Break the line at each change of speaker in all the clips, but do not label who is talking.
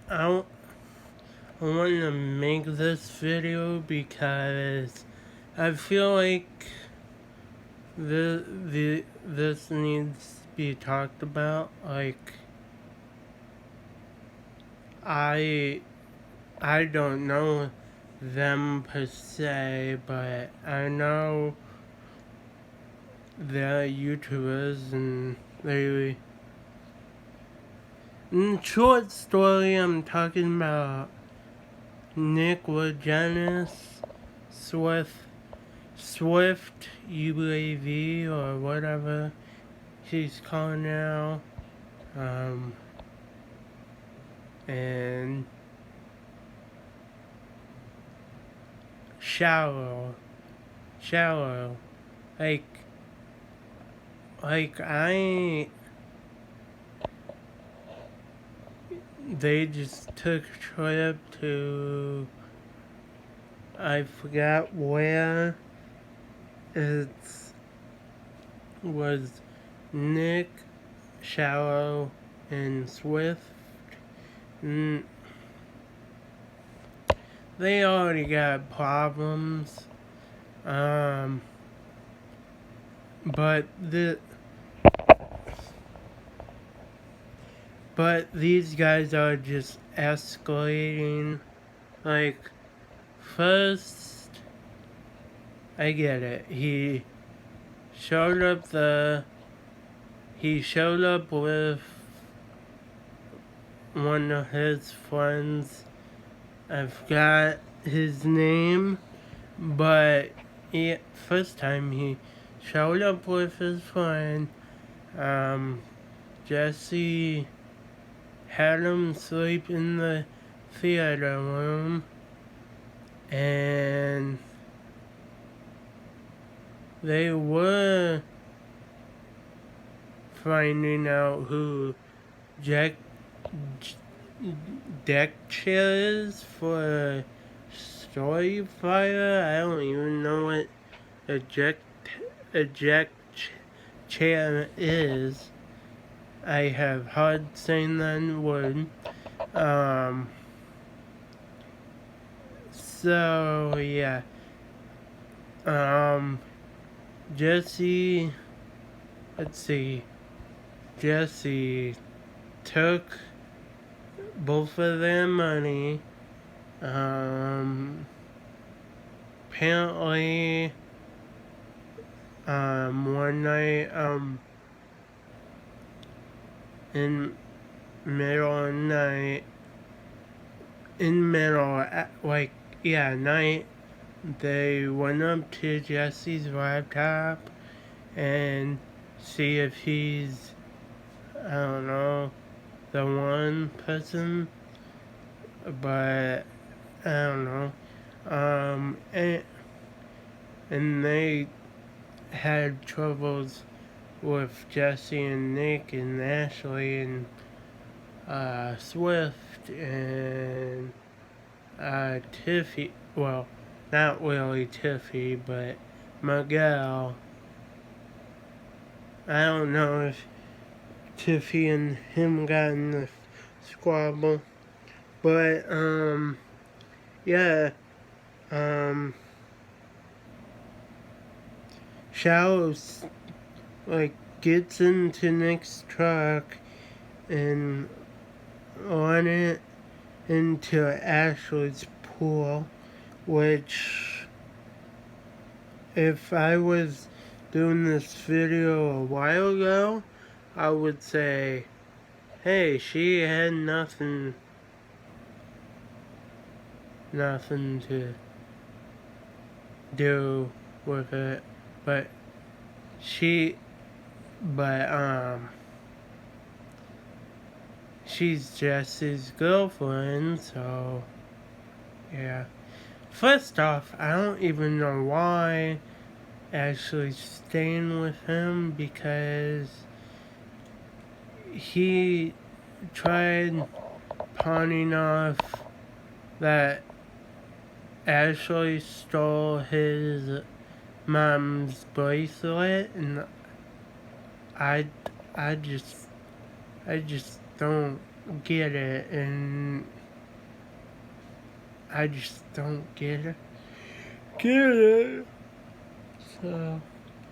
I want to make this video because I feel like this needs to be talked about. Like, I don't know them per se, but I know they're YouTubers and they. In short story, I'm talking about Nick Wagenis, Swift UAV or whatever she's calling now, and shallow, like I. They just took a trip to, I forgot where. It was Nick, Shallow, and Swift. Mm, they already got problems. But these guys are just escalating. Like, first, I get it. He showed up with one of his friends. I forgot his name, but first time he showed up with his friend. Jesse had him sleep in the theater room, and they were finding out who deck chair is for Storyfire. I don't even know what eject chair is. I have hard saying that word. So yeah. Jesse, let's see. Jesse took both of their money. Apparently, one night, in middle of night, night, they went up to Jesse's laptop and see if he's, I don't know, the one person, but I don't know. And they had troubles with Jesse and Nick and Ashley and Swift and Tiffy. Well, not really Tiffy, but Miguel. I don't know if Tiffy and him got in the squabble, but yeah. Shallows gets into Nick's truck and on it into Ashley's pool, which if I was doing this video a while ago, I would say, hey, she had nothing to do with it, but she's Jesse's girlfriend, so yeah. First off, I don't even know why Ashley's staying with him, because he tried pawning off that Ashley stole his mom's bracelet, and I just don't get it, and I just don't get it. So,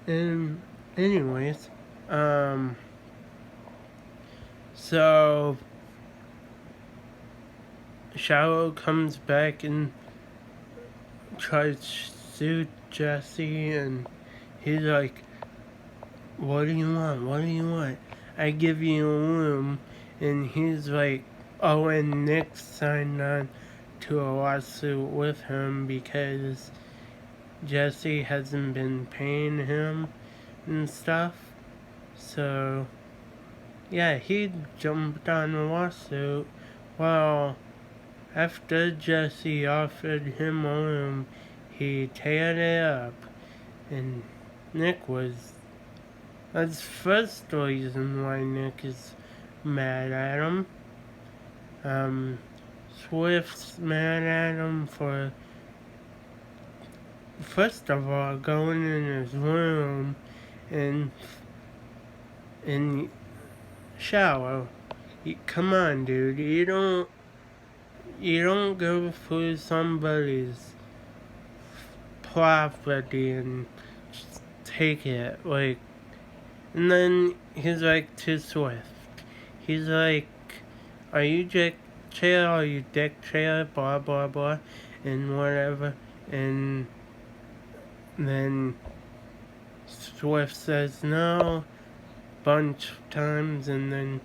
and anyways, so Shallow comes back and tries to sue Jesse, and he's like, what do you want? What do you want? I give you a room. And he's like, oh, and Nick signed on to a lawsuit with him because Jesse hasn't been paying him and stuff. So, yeah, he jumped on the lawsuit. Well, after Jesse offered him a room, he teared it up. And Nick was... That's the first reason why Nick is mad at him. Swift's mad at him for, first of all, going in his room and Shallow. Come on, dude. You don't go through somebody's property and just take it, like. And then he's like to Swift. He's like, are you Jack Chair? Are you Dick Chair? Blah, blah, blah. And whatever. And then Swift says no bunch of times. And then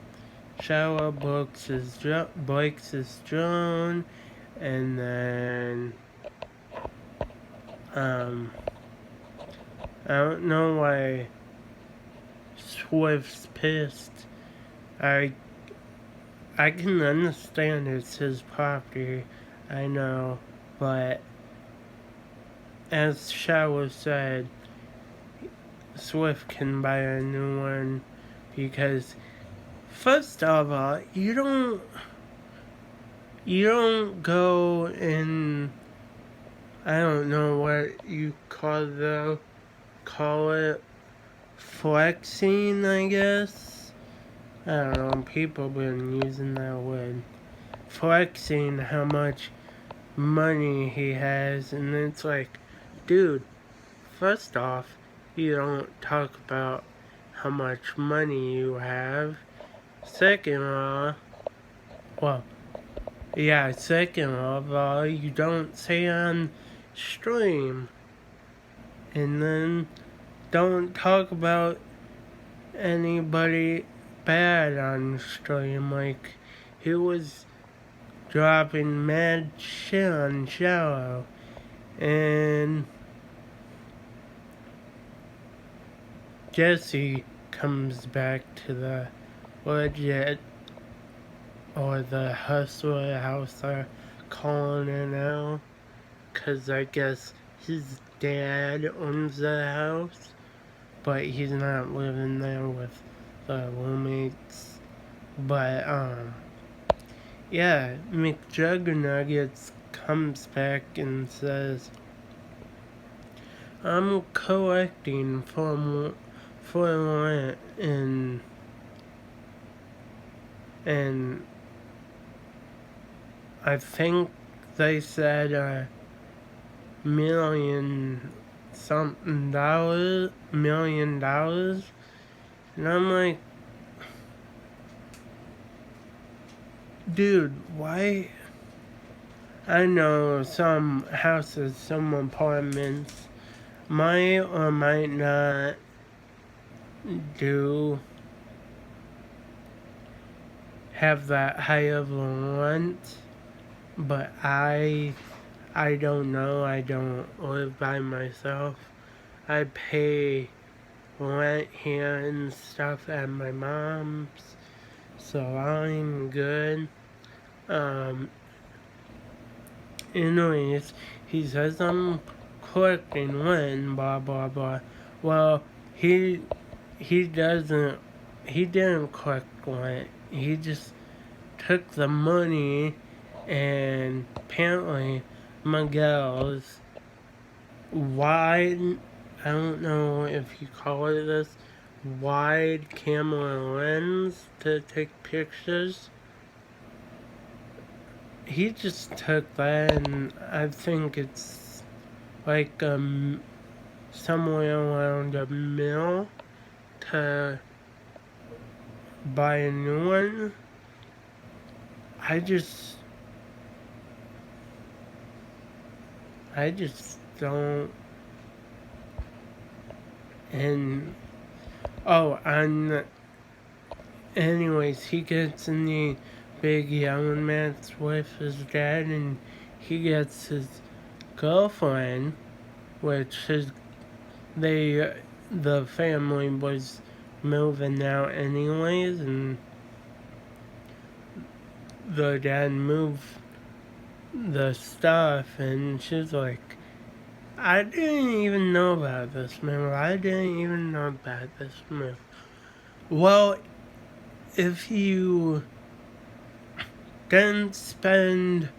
Shallow breaks his drone. And then I don't know why Swift's pissed. I can understand it's his property, I know, but as Shallow said, Swift can buy a new one because, first of all, you don't go in, I don't know what you call it, flexing, I guess. I don't know, people have been using that word. Flexing how much money he has, and it's like, dude, first off, you don't talk about how much money you have. Second of all, you don't say on stream. And then don't talk about anybody bad on stream, like he was dropping mad shit on Shallow. And Jesse comes back to the legit, or the hustler house they're calling it now, cause I guess his dad owns the house, but he's not living there with the roommates. But yeah, McJuggernuggets comes back and says, I'm collecting for rent, and I think they said $1 million, and I'm like, dude, why? I know some houses, some apartments might or might not have that high of a rent, but I don't know. I don't live by myself. I pay rent here and stuff at my mom's, so I'm good. Anyways, he says I'm collecting rent, blah blah blah. Well, he didn't collect rent. He just took the money, and apparently Miguel's wide, I don't know if you call it this, wide camera lens to take pictures. he just took that, and I think it's like somewhere around a mil to buy a new one. I just don't. And and anyways, he gets in the big yelling match with his dad, and he gets his girlfriend, which the family was moving out anyways, and the dad moved the stuff, and she's like, I didn't even know about this move. I didn't even know about this move. Well, if you didn't spend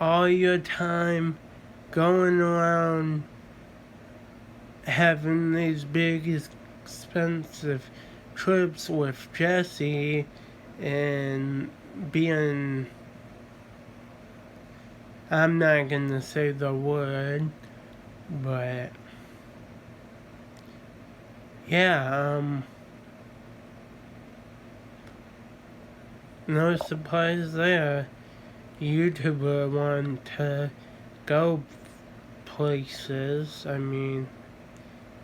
all your time going around having these big expensive trips with Jesse and being, I'm not gonna say the word, but yeah, no surprise there. YouTuber want to go places. I mean,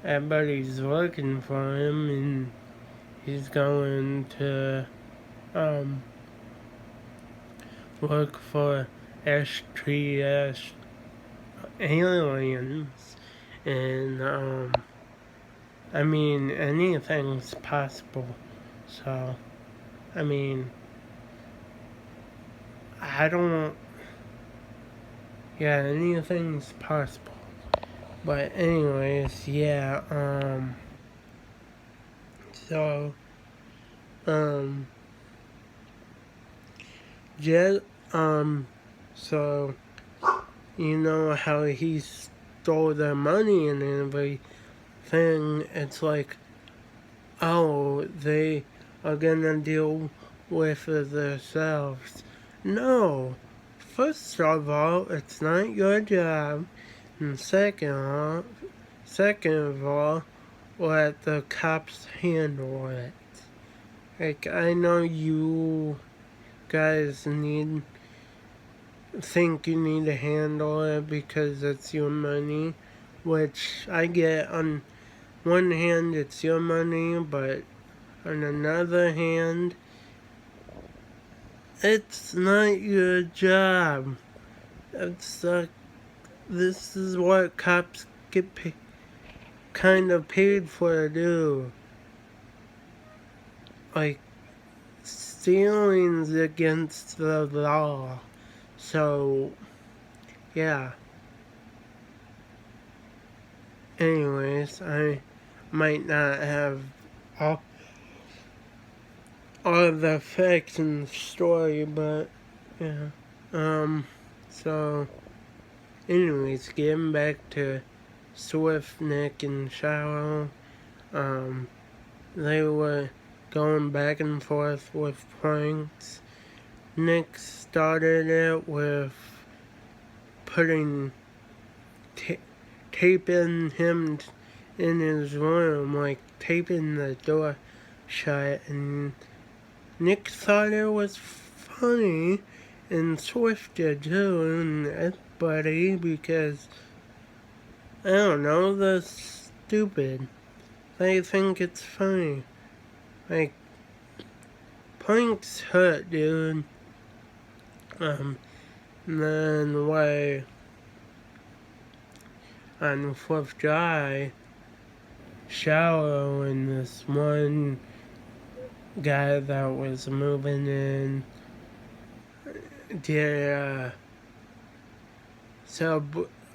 everybody's looking for him, and he's going to look for STS aliens, and I mean, anything's possible. So, I mean, I don't. Yeah, anything's possible. But anyways, yeah. So, Jet. So you know how he stole their money and everything. It's like, oh, they are gonna deal with it themselves. No. First of all, it's not your job. And second of all, let the cops handle it. Like, I know you guys think you need to handle it because it's your money, which I get. On one hand, it's your money, but on another hand, it's not your job. This is what cops get kind of paid for to do. Like, stealing's against the law. So, yeah. Anyways, I might not have all the facts in the story, but yeah. So, anyways, getting back to Swift, Nick, and Shallow, they were going back and forth with pranks. Nick started it with putting taping him in his room, like taping the door shut, and Nick thought it was funny, and Swift did too, and everybody, because, I don't know, they're stupid. They think it's funny. Like, pranks hurt, dude. And then why on 4th of July, Shallow and this one guy that was moving in did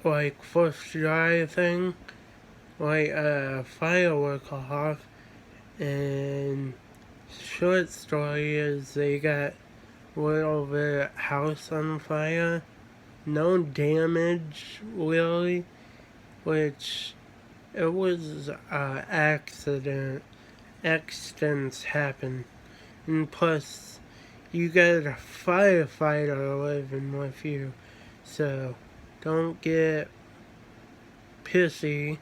like 4th of July thing, like a firework off, and short story is they got lit of their house on fire. No damage really, which it was an accident. Accidents happen, and plus you got a firefighter living with you, so don't get pissy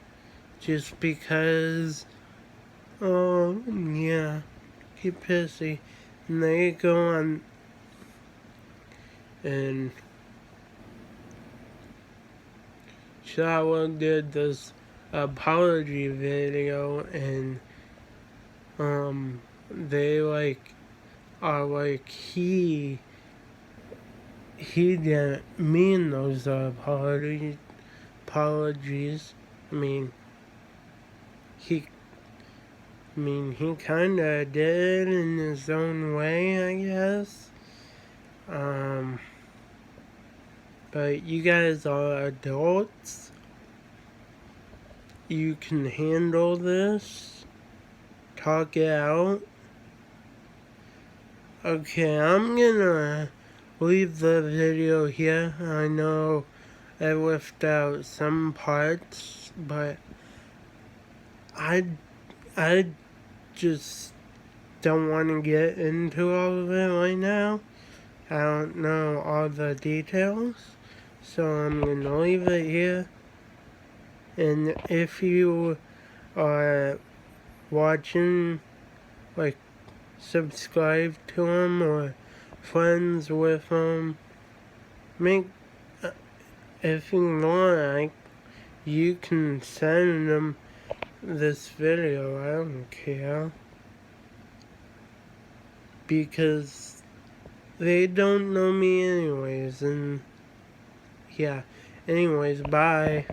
just because, oh, yeah, get pissy. And they go on and Shawa did this apology video, and they are like he didn't mean those apologies. I mean he kinda did in his own way, I guess. But you guys are adults. You can handle this. Talk it out. Okay, I'm gonna leave the video here. I know I left out some parts, but I just don't want to get into all of it right now. I don't know all the details, so I'm gonna leave it here. And if you are watching, like, subscribe to him or friends with him, if you want, you can send them this video. I don't care, because they don't know me anyways. And yeah, anyways, bye.